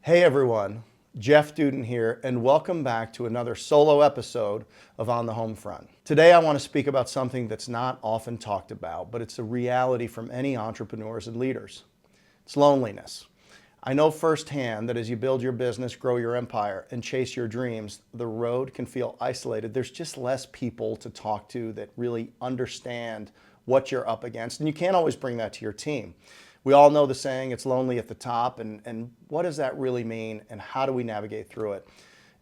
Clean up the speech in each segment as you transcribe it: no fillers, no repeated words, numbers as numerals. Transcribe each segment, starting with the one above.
Hey everyone, Jeff Dudan here, and welcome back to another solo episode of On the Homefront. Today I want to speak about something that's not often talked about, but it's a reality for many entrepreneurs and leaders. It's loneliness. I know firsthand that as you build your business, grow your empire, and chase your dreams, the road can feel isolated. There's just less people to talk to that really understand what you're up against, and you can't always bring that to your team. We all know the saying, it's lonely at the top, and what does that really mean, and how do we navigate through it?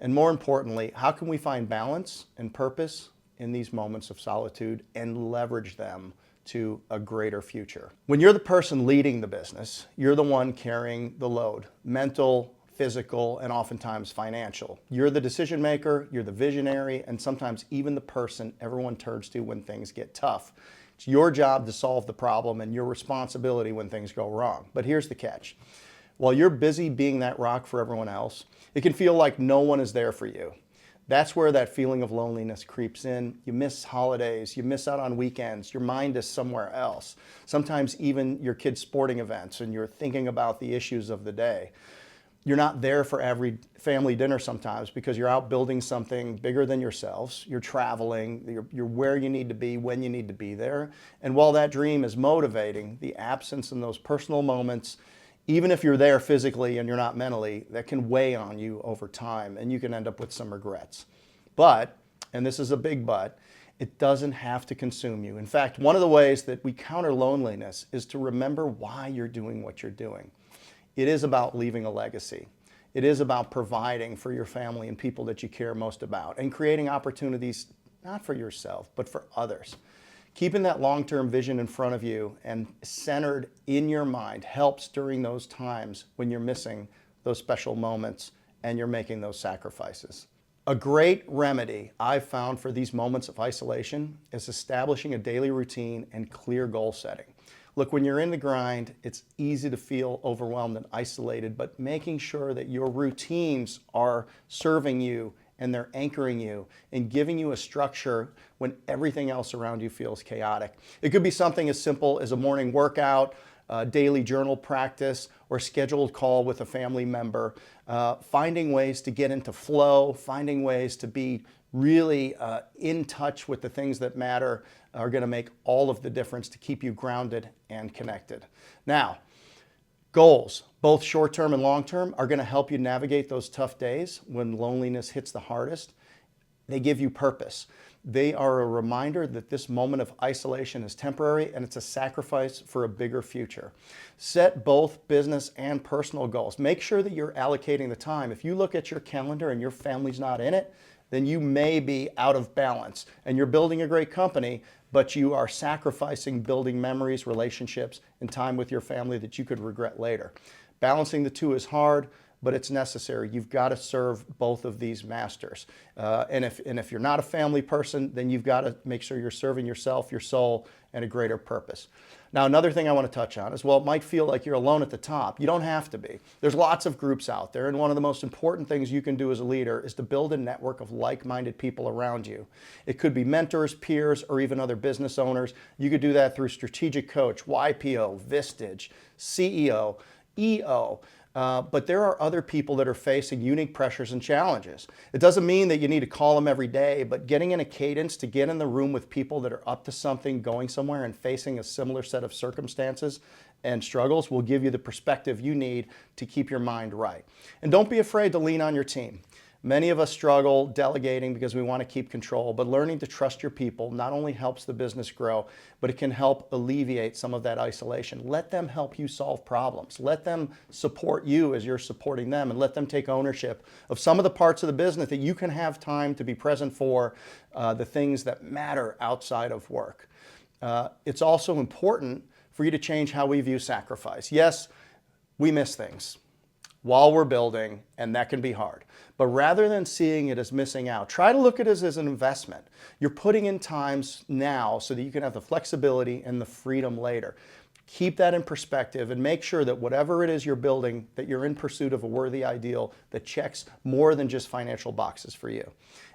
And more importantly, how can we find balance and purpose in these moments of solitude and leverage them to a greater future? When you're the person leading the business, you're the one carrying the load, mental, physical, and oftentimes financial. You're the decision maker, you're the visionary, and sometimes even the person everyone turns to when things get tough. It's your job to solve the problem and your responsibility when things go wrong. But here's the catch. While you're busy being that rock for everyone else, it can feel like no one is there for you. That's where that feeling of loneliness creeps in. You miss holidays, you miss out on weekends, your mind is somewhere else. Sometimes even your kids' sporting events, and you're thinking about the issues of the day. You're not there for every family dinner sometimes because you're out building something bigger than yourselves. You're traveling, you're where you need to be, when you need to be there. And while that dream is motivating, the absence in those personal moments, even if you're there physically and you're not mentally, that can weigh on you over time and you can end up with some regrets. But, and this is a big but, it doesn't have to consume you. In fact, one of the ways that we counter loneliness is to remember why you're doing what you're doing. It is about leaving a legacy. It is about providing for your family and people that you care most about and creating opportunities not for yourself, but for others. Keeping that long-term vision in front of you and centered in your mind helps during those times when you're missing those special moments and you're making those sacrifices. A great remedy I've found for these moments of isolation is establishing a daily routine and clear goal setting. Look, when you're in the grind, it's easy to feel overwhelmed and isolated, but making sure that your routines are serving you and they're anchoring you and giving you a structure when everything else around you feels chaotic. It could be something as simple as a morning workout, daily journal practice, or scheduled call with a family member. Finding ways to get into flow, finding ways to be really in touch with the things that matter are going to make all of the difference to keep you grounded and connected. Now, goals, both short-term and long-term, are going to help you navigate those tough days when loneliness hits the hardest. They give you purpose. They are a reminder that this moment of isolation is temporary and it's a sacrifice for a bigger future. Set both business and personal goals. Make sure that you're allocating the time. If you look at your calendar and your family's not in it, then you may be out of balance and you're building a great company, but you are sacrificing building memories, relationships, and time with your family that you could regret later. Balancing the two is hard, but it's necessary. You've got to serve both of these masters. And if you're not a family person, then you've got to make sure you're serving yourself, your soul, and a greater purpose. Now, another thing I want to touch on is, well, it might feel like you're alone at the top. You don't have to be. There's lots of groups out there, and one of the most important things you can do as a leader is to build a network of like-minded people around you. It could be mentors, peers, or even other business owners. You could do that through Strategic Coach, YPO, Vistage, CEO, EO. But there are other people that are facing unique pressures and challenges. It doesn't mean that you need to call them every day, but getting in a cadence to get in the room with people that are up to something, going somewhere, and facing a similar set of circumstances and struggles will give you the perspective you need to keep your mind right. And don't be afraid to lean on your team. Many of us struggle delegating because we want to keep control, but learning to trust your people not only helps the business grow, but it can help alleviate some of that isolation. Let them help you solve problems. Let them support you as you're supporting them, and let them take ownership of some of the parts of the business that you can have time to be present for, the things that matter outside of work. It's also important for you to change how we view sacrifice. Yes, we miss things while we're building, and that can be hard. But rather than seeing it as missing out, try to look at it as an investment. You're putting in times now so that you can have the flexibility and the freedom later. Keep that in perspective and make sure that whatever it is you're building, that you're in pursuit of a worthy ideal that checks more than just financial boxes for you.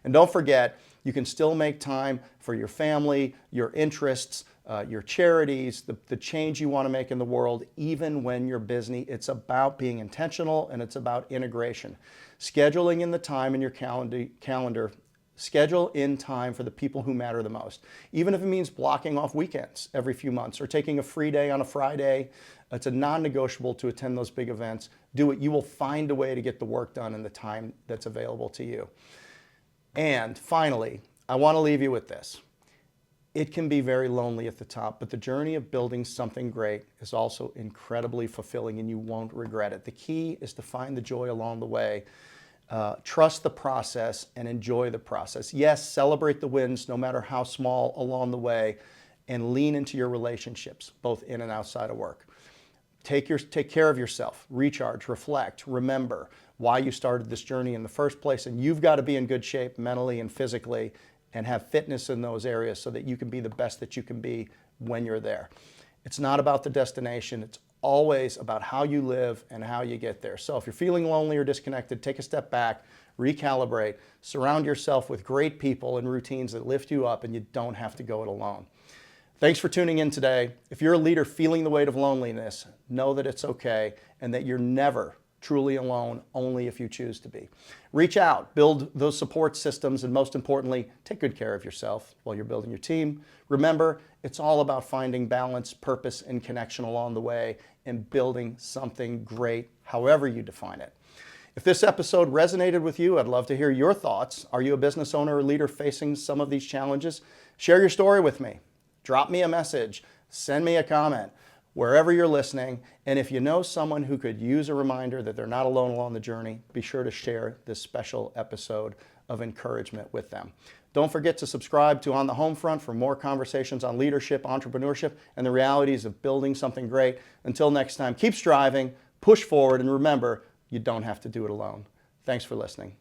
And don't forget, you can still make time for your family, your interests, your charities, the change you want to make in the world, even when you're busy. It's about being intentional, and it's about integration. Scheduling in the time in your calendar, schedule in time for the people who matter the most. Even if it means blocking off weekends every few months or taking a free day on a Friday, it's a non-negotiable to attend those big events. Do it. You will find a way to get the work done in the time that's available to you. And finally, I want to leave you with this. It can be very lonely at the top, but the journey of building something great is also incredibly fulfilling, and you won't regret it. The key is to find the joy along the way. Trust the process and enjoy the process. Yes, celebrate the wins, no matter how small, along the way, and lean into your relationships, both in and outside of work. Take care of yourself, recharge, reflect, remember why you started this journey in the first place, and you've got to be in good shape mentally and physically and have fitness in those areas so that you can be the best that you can be when you're there. It's not about the destination. It's always about how you live and how you get there. So if you're feeling lonely or disconnected, take a step back, recalibrate, surround yourself with great people and routines that lift you up, and you don't have to go it alone. Thanks for tuning in today. If you're a leader feeling the weight of loneliness, know that it's okay and that you're never truly alone, only if you choose to be. Reach out, build those support systems, and most importantly, take good care of yourself while you're building your team. Remember, it's all about finding balance, purpose, and connection along the way and building something great, however you define it. If this episode resonated with you, I'd love to hear your thoughts. Are you a business owner or leader facing some of these challenges? Share your story with me. Drop me a message, send me a comment, wherever you're listening. And if you know someone who could use a reminder that they're not alone along the journey, be sure to share this special episode of encouragement with them. Don't forget to subscribe to On The Homefront for more conversations on leadership, entrepreneurship, and the realities of building something great. Until next time, keep striving, push forward, and remember, you don't have to do it alone. Thanks for listening.